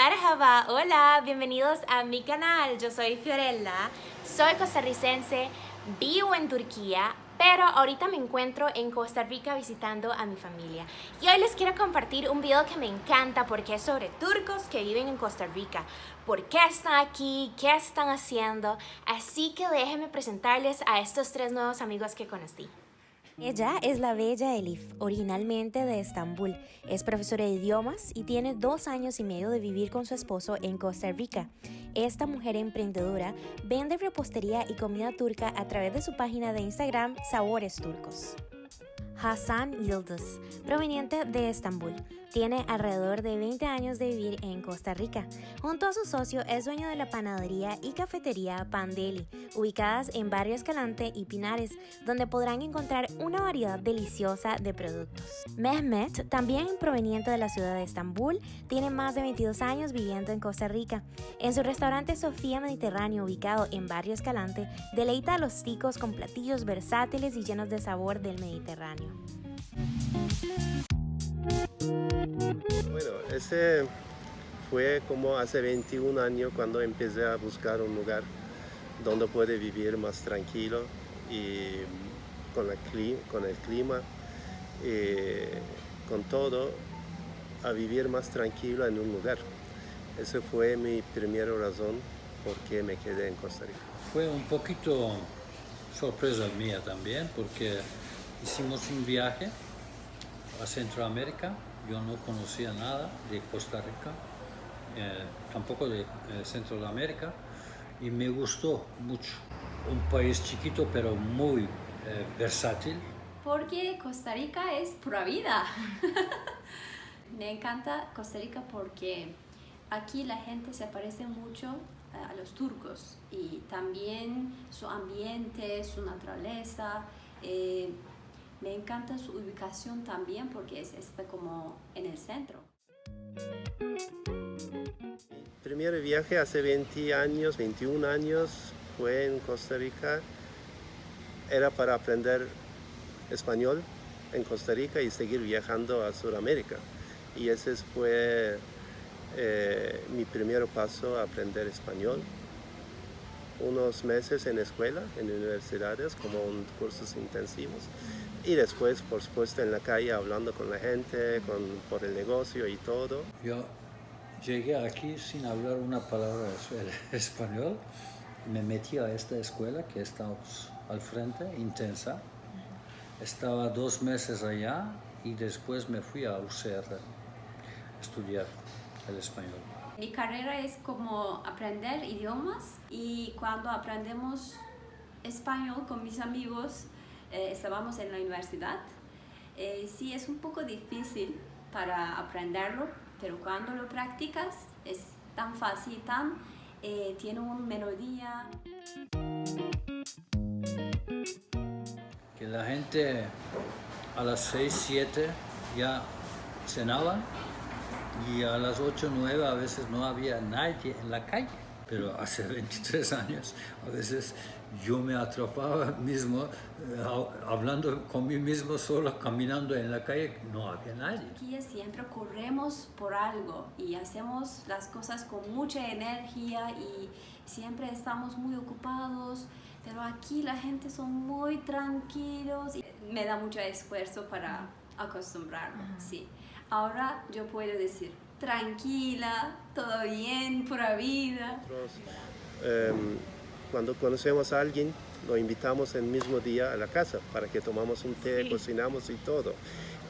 Marhaba, hola, bienvenidos a mi canal. Yo soy Fiorella, soy costarricense, vivo en Turquía, pero ahorita me encuentro en Costa Rica visitando a mi familia. Y hoy les quiero compartir un video que me encanta porque es sobre turcos que viven en Costa Rica. ¿Por qué están aquí? ¿Qué están haciendo? Así que déjenme presentarles a estos tres nuevos amigos que conocí. Ella es la bella Elif, originalmente de Estambul. Es profesora de idiomas y tiene 2 años y medio de vivir con su esposo en Costa Rica. Esta mujer emprendedora vende repostería y comida turca a través de su página de Instagram Sabores Turcos. Hasan Yıldız, proveniente de Estambul, tiene alrededor de 20 años de vivir en Costa Rica. Junto a su socio es dueño de la panadería y cafetería Pandeli, ubicadas en Barrio Escalante y Pinares, donde podrán encontrar una variedad deliciosa de productos. Mehmet, también proveniente de la ciudad de Estambul, tiene más de 22 años viviendo en Costa Rica. En su restaurante Sofía Mediterráneo, ubicado en Barrio Escalante, deleita a los ticos con platillos versátiles y llenos de sabor del Mediterráneo. Bueno, ese fue como hace 21 años cuando empecé a buscar un lugar donde puede vivir más tranquilo y con el clima, con todo, a vivir más tranquilo en un lugar. Esa fue mi primera razón por qué me quedé en Costa Rica. Fue un poquito sorpresa mía también porque hicimos un viaje a Centroamérica. Yo no conocía nada de Costa Rica, tampoco de Centroamérica, y me gustó mucho. Un país chiquito pero muy versátil. Porque Costa Rica es pura vida. Me encanta Costa Rica porque aquí la gente se parece mucho a los turcos y también su ambiente, su naturaleza. Me encanta su ubicación también porque está como en el centro. Mi primer viaje hace 20 años, 21 años, fue en Costa Rica. Era para aprender español en Costa Rica y seguir viajando a Sudamérica. Y ese fue mi primer paso a aprender español. Unos meses en escuela, en universidades, como cursos intensivos. Y después, por supuesto, en la calle hablando con la gente, por el negocio y todo. Yo llegué aquí sin hablar una palabra español. Me metí a esta escuela que estamos al frente, intensa. Estaba 2 meses allá y después me fui a UCR a estudiar el español. Mi carrera es como aprender idiomas y cuando aprendemos español con mis amigos, estábamos en la universidad. Sí, es un poco difícil para aprenderlo, pero cuando lo practicas es tan fácil, tiene una melodía. Que la gente a las 6, 7 ya cenaban y a las 8, 9 a veces no había nadie en la calle. Pero hace 23 años a veces yo me atrapaba mismo hablando con mí mismo solo, caminando en la calle, no había nadie. Aquí siempre corremos por algo y hacemos las cosas con mucha energía y siempre estamos muy ocupados, pero aquí la gente son muy tranquilos y me da mucho esfuerzo para acostumbrarme, sí. Ahora yo puedo decir, tranquila, todo bien, pura vida. Cuando conocemos a alguien, lo invitamos el mismo día a la casa para que tomamos un té, cocinamos y todo.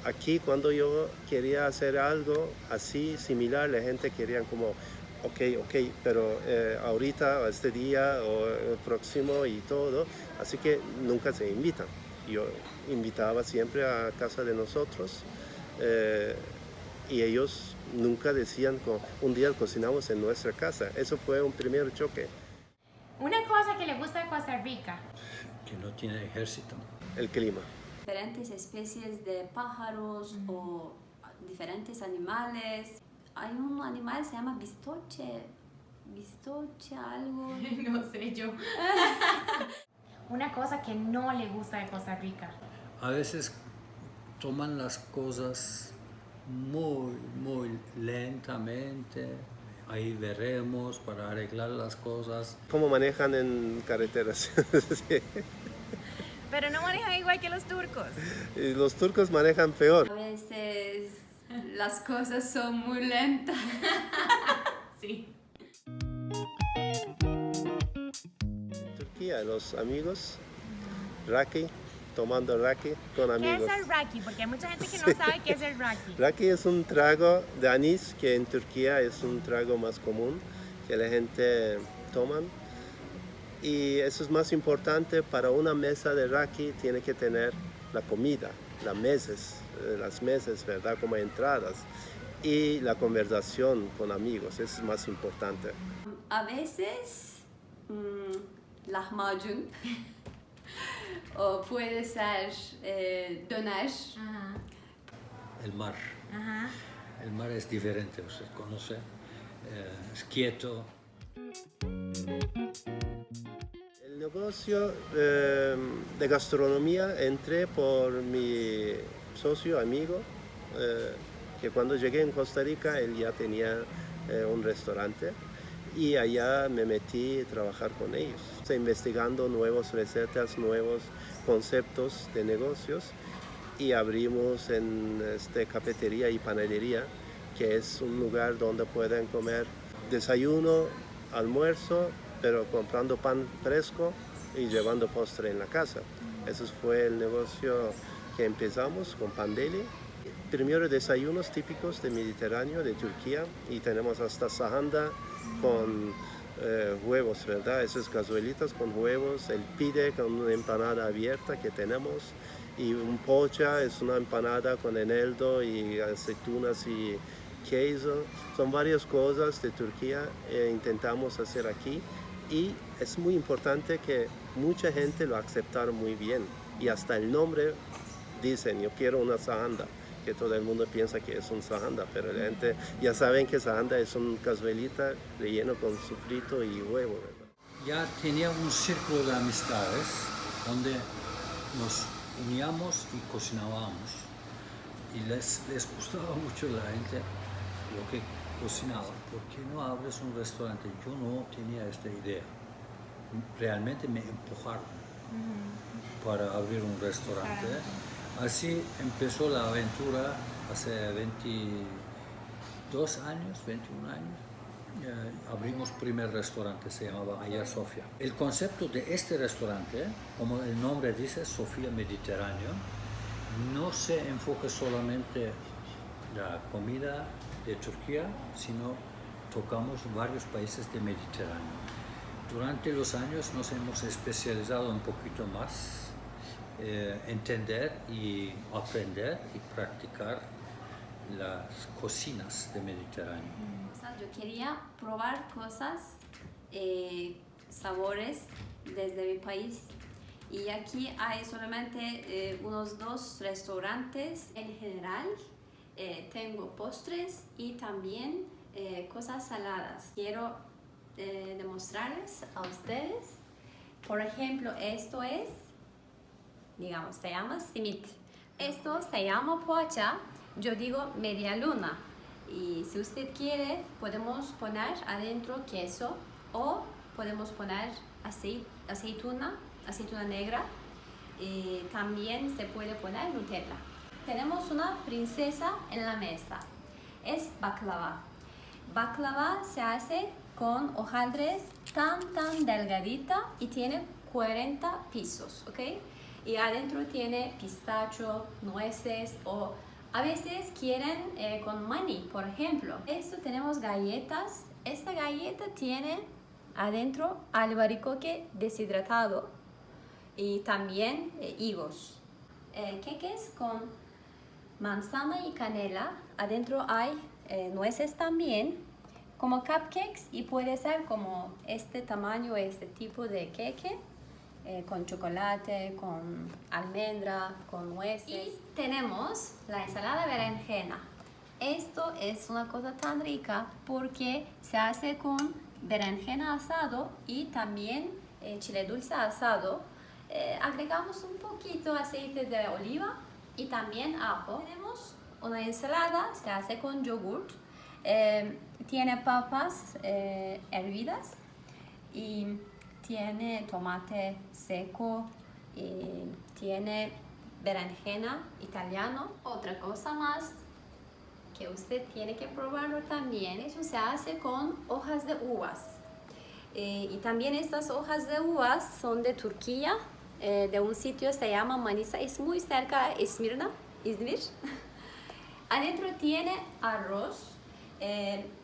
Aquí cuando yo quería hacer algo así similar, la gente quería como, ok, pero ahorita, este día o el próximo y todo, así que nunca se invitan. Yo invitaba siempre a casa de nosotros y ellos nunca decían, un día cocinamos en nuestra casa. Eso fue un primer choque. Una cosa que le gusta de Costa Rica. Que no tiene ejército. El clima. Diferentes especies de pájaros o diferentes animales. Hay un animal, se llama bistoche algo. No sé yo. Una cosa que no le gusta de Costa Rica. A veces toman las cosas muy lentamente. ahí veremos para arreglar las cosas. ¿Cómo manejan en carreteras? Sí. Pero no manejan igual que los turcos. Y los turcos manejan peor. A veces las cosas son muy lentas. Sí. Turquía, los amigos, raki, tomando raki con ¿Qué amigos. es el raki? Porque hay mucha gente que no sabe qué es el raki. Raki es un trago de anís que en Turquía es un trago más común que la gente toma. Y eso es más importante para una mesa de raki, tiene que tener la comida, las mesas, ¿verdad? Como entradas. Y la conversación con amigos, eso es más importante. A veces lahmacun o puede ser döner. Ajá, El mar. ajá. El mar es diferente, usted conoce, es quieto. El negocio de gastronomía entré por mi socio, amigo, que cuando llegué en Costa Rica él ya tenía un restaurante y allá me metí a trabajar con ellos, investigando nuevas recetas, nuevos conceptos de negocios y abrimos en cafetería y panadería, que es un lugar donde pueden comer desayuno, almuerzo, pero comprando pan fresco y llevando postre en la casa. Ese fue el negocio que empezamos con Pandeli. Primero desayunos típicos del Mediterráneo, de Turquía, y tenemos hasta sahanda con huevos, ¿verdad? Esas cazuelitas con huevos, el pide con una empanada abierta que tenemos, y un pocha es una empanada con eneldo y aceitunas y queso. Son varias cosas de Turquía que intentamos hacer aquí y es muy importante que mucha gente lo aceptaron muy bien y hasta el nombre dicen yo quiero una sahanda, que todo el mundo piensa que es un sahanda, pero la gente ya saben que sahanda es una cazuelita relleno con sofrito y huevo, ¿verdad? Ya tenía un círculo de amistades donde nos uníamos y cocinábamos y les gustaba mucho la gente lo que cocinaba. ¿Por qué no abres un restaurante? Yo no tenía esta idea. Realmente me empujaron para abrir un restaurante. Así empezó la aventura hace 22 años, 21 años. Abrimos primer restaurante, se llamaba Hagia Sofia. El concepto de este restaurante, como el nombre dice, Sofía Mediterráneo, no se enfoca solamente la comida de Turquía, sino tocamos varios países del Mediterráneo. Durante los años nos hemos especializado un poquito más, entender y aprender y practicar las cocinas del Mediterráneo. Yo quería probar cosas, sabores desde mi país. Y aquí hay solamente unos 2 restaurantes. En general, tengo postres y también cosas saladas. Quiero demostrarles a ustedes. Por ejemplo, esto es, digamos, se llama simit. Esto se llama poğaça, yo digo media luna. Y si usted quiere, podemos poner adentro queso o podemos poner aceituna negra. También se puede poner Nutella. Tenemos una princesa en la mesa. Es baklava. Baklava se hace con hojaldres tan delgadita y tiene 40 pisos, ¿ok? Y adentro tiene pistacho, nueces o a veces quieren con maní, por ejemplo. Esto tenemos galletas. Esta galleta tiene adentro albaricoque deshidratado y también higos. Queques con manzana y canela. Adentro hay nueces también, como cupcakes, y puede ser como este tamaño, este tipo de queque. Con chocolate, con almendra, con nueces. Y tenemos la ensalada berenjena. Esto es una cosa tan rica porque se hace con berenjena asado y también chile dulce asado. Agregamos un poquito aceite de oliva y también ajo. Tenemos una ensalada, se hace con yogurt. tiene papas hervidas y tiene tomate seco y tiene berenjena italiano. Otra cosa más que usted tiene que probarlo también, eso se hace con hojas de uvas. Y también estas hojas de uvas son de Turquía, de un sitio se llama Manisa, es muy cerca de İzmir. Adentro tiene arroz,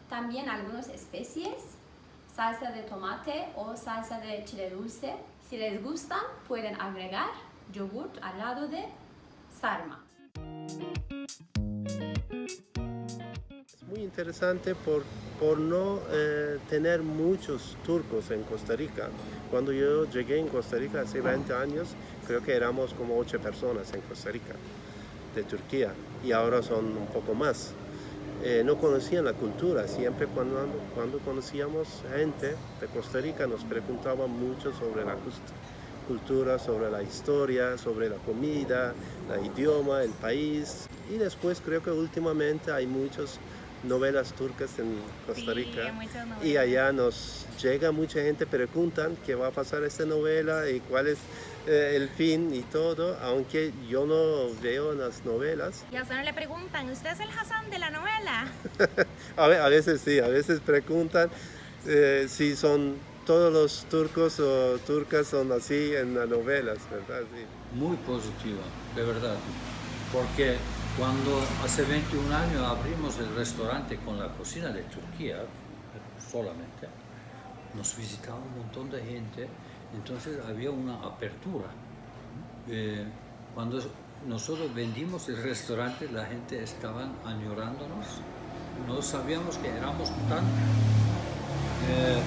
también algunas especies, salsa de tomate o salsa de chile dulce. Si les gustan, pueden agregar yogurt al lado de sarma. Es muy interesante por no tener muchos turcos en Costa Rica. Cuando yo llegué en Costa Rica hace 20 años, creo que éramos como 8 personas en Costa Rica, de Turquía, y ahora son un poco más. No conocían la cultura, siempre cuando conocíamos gente de Costa Rica nos preguntaban mucho sobre la cultura, sobre la historia, sobre la comida, el idioma, el país. Y después creo que últimamente hay muchas novelas turcas en Costa Rica. Sí, muchas novelas. Y allá nos llega mucha gente, preguntan qué va a pasar esta novela y cuál es el fin y todo, aunque yo no veo las novelas. Y a usted no le preguntan, ¿usted es el Hassan de la novela? A veces sí, a veces preguntan si son todos los turcos o turcas son así en las novelas, ¿verdad? Sí. Muy positiva, de verdad. Porque cuando hace 21 años abrimos el restaurante con la cocina de Turquía, solamente, nos visitaba un montón de gente, entonces había una apertura. Cuando nosotros vendimos el restaurante, la gente estaba añorándonos, no sabíamos que éramos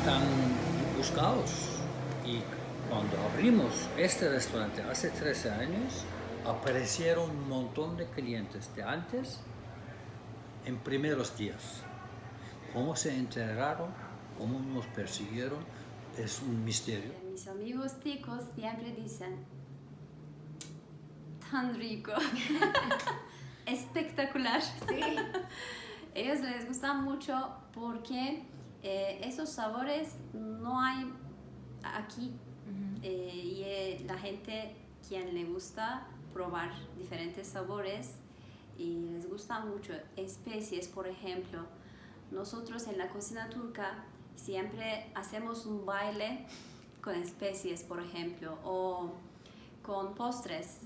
tan buscados. Y cuando abrimos este restaurante hace 13 años, aparecieron un montón de clientes de antes en primeros días. ¿Cómo se enteraron? ¿Cómo nos persiguieron? Es un misterio. Mis amigos ticos siempre dicen, tan rico, espectacular. Sí. Ellos les gusta mucho porque esos sabores no hay aquí. La gente quien le gusta probar diferentes sabores y les gusta mucho especies, por ejemplo. Nosotros en la cocina turca siempre hacemos un baile con especies, por ejemplo, o con postres.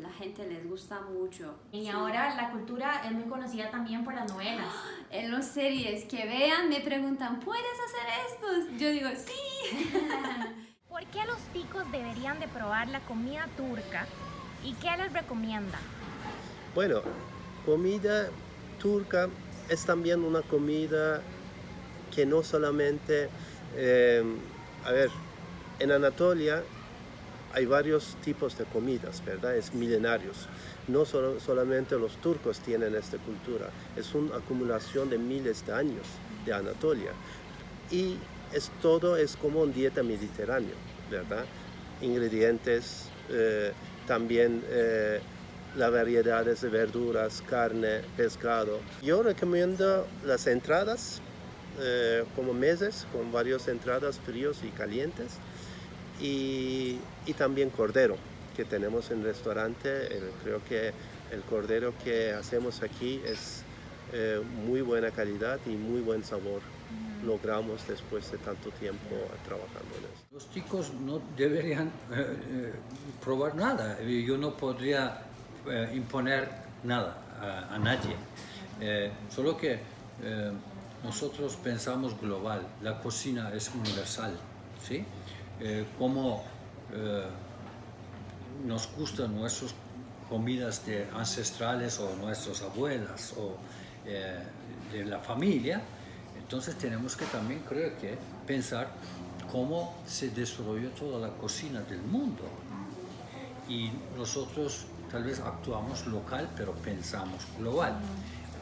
La gente les gusta mucho. Y Sí. ahora la cultura es muy conocida también por las novelas. En las series que vean me preguntan, ¿puedes hacer esto? Yo digo, sí. ¿Por qué los ticos deberían de probar la comida turca y qué les recomiendan? Bueno, comida turca es también una comida que no solamente, en Anatolia hay varios tipos de comidas, ¿verdad? Es milenarios. No solamente los turcos tienen esta cultura, es una acumulación de miles de años de Anatolia. Y todo es como una dieta mediterránea, ¿verdad? Ingredientes, también las variedades de verduras, carne, pescado. Yo recomiendo las entradas, como meses, con varias entradas fríos y calientes. Y también cordero, que tenemos en el restaurante. Creo que el cordero que hacemos aquí es muy buena calidad y muy buen sabor. Logramos después de tanto tiempo trabajando en eso. Los chicos no deberían probar nada. Yo no podría imponer nada a nadie. Solo que nosotros pensamos global. La cocina es universal, ¿sí? Como nos gustan nuestras comidas ancestrales o nuestras abuelas o de la familia, entonces tenemos que también, creo que, pensar cómo se desarrolló toda la cocina del mundo. Y nosotros tal vez actuamos local, pero pensamos global.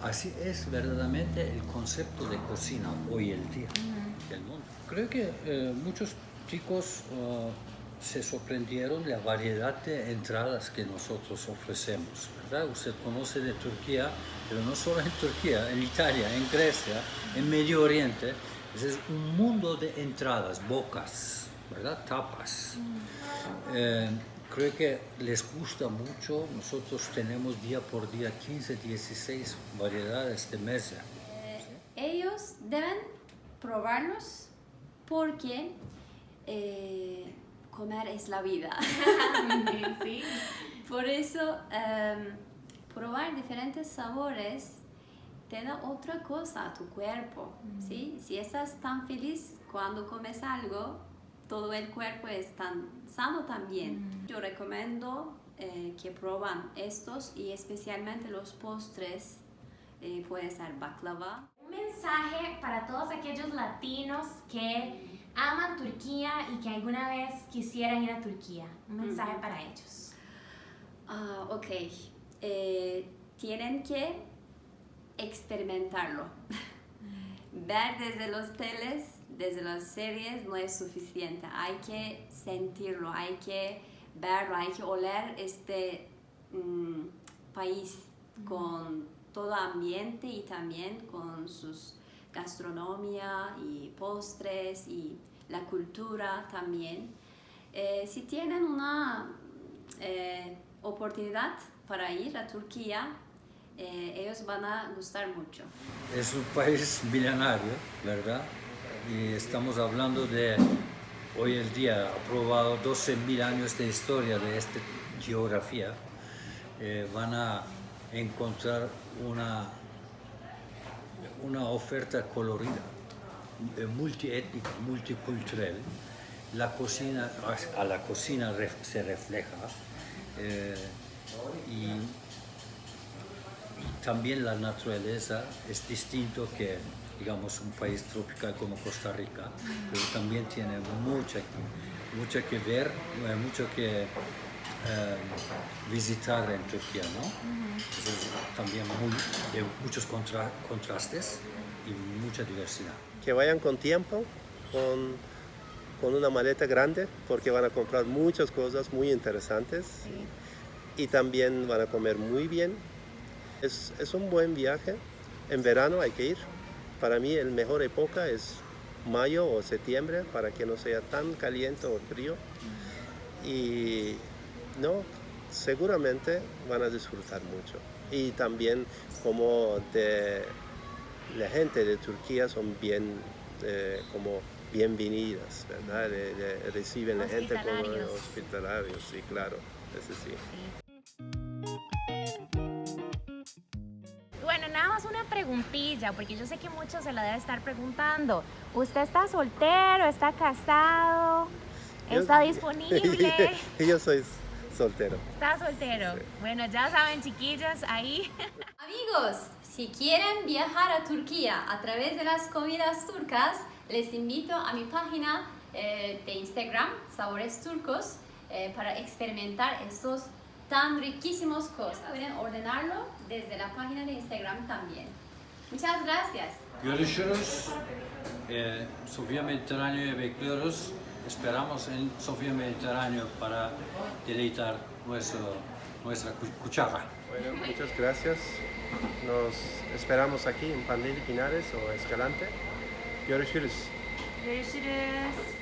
Así es verdaderamente el concepto de cocina hoy en día del mundo. Creo que muchos chicos se sorprendieron de la variedad de entradas que nosotros ofrecemos. ¿verdad? Usted conoce de Turquía, pero no solo en Turquía, en Italia, en Grecia, en Medio Oriente. Ese es un mundo de entradas, bocas, ¿verdad? Tapas. Creo que les gusta mucho. Nosotros tenemos día por día 15, 16 variedades de mesa. Ellos deben probarlos porque comer es la vida. Sí. Por eso, probar diferentes sabores te da otra cosa a tu cuerpo, ¿sí? Si estás tan feliz cuando comes algo, todo el cuerpo es tan sano también. Yo recomiendo que prueban estos y especialmente los postres. Puede ser baklava. Un mensaje para todos aquellos latinos que aman Turquía y que alguna vez quisieran ir a Turquía. Un mensaje para ellos. Ok. Tienen que experimentarlo. Ver desde los teles, desde las series no es suficiente. Hay que sentirlo, hay que verlo, hay que oler este país con todo ambiente y también con sus gastronomía y postres y la cultura también. Si tienen una oportunidad para ir a Turquía, ellos van a gustar mucho. Es un país milenario, ¿verdad? Y estamos hablando de, hoy en día, aprobado 12.000 años de historia de esta geografía. Van a encontrar una oferta colorida, multiétnica, multicultural. La cocina, a la cocina se refleja y también la naturaleza es distinto que, digamos, un país tropical como Costa Rica, pero también tiene mucho que ver, mucho que visitar en Turquía, ¿no? Es también de muchos contrastes y mucha diversidad. Que vayan con tiempo, con una maleta grande, porque van a comprar muchas cosas muy interesantes y también van a comer muy bien. Es un buen viaje. En verano hay que ir. Para mí la mejor época es mayo o septiembre, para que no sea tan caliente o frío. Y no, seguramente van a disfrutar mucho. Y también como la gente de Turquía son bien como bienvenidas, ¿verdad? Reciben la gente como hospitalarios, sí, claro, eso sí. Bueno, nada más una preguntilla, porque yo sé que muchos se la deben estar preguntando. ¿Usted está soltero? ¿Está casado? ¿Está disponible? Yo soy soltero. ¿Está soltero? Sí. Bueno, ya saben, chiquillas, ahí. Amigos, si quieren viajar a Turquía a través de las comidas turcas, les invito a mi página de Instagram, Sabores Turcos, para experimentar estos tan riquísimos cosas. Pueden ordenarlo desde la página de Instagram también. Muchas gracias. Görüşürüz. Sofia Mediterráneo'ya bekliyoruz. Esperamos en Sofia Mediterráneo para deleitar nuestra cuchara. Bueno, muchas gracias. Nos esperamos aquí en Pandeli Pinares o Escalante. Görüşürüz. Görüşürüz.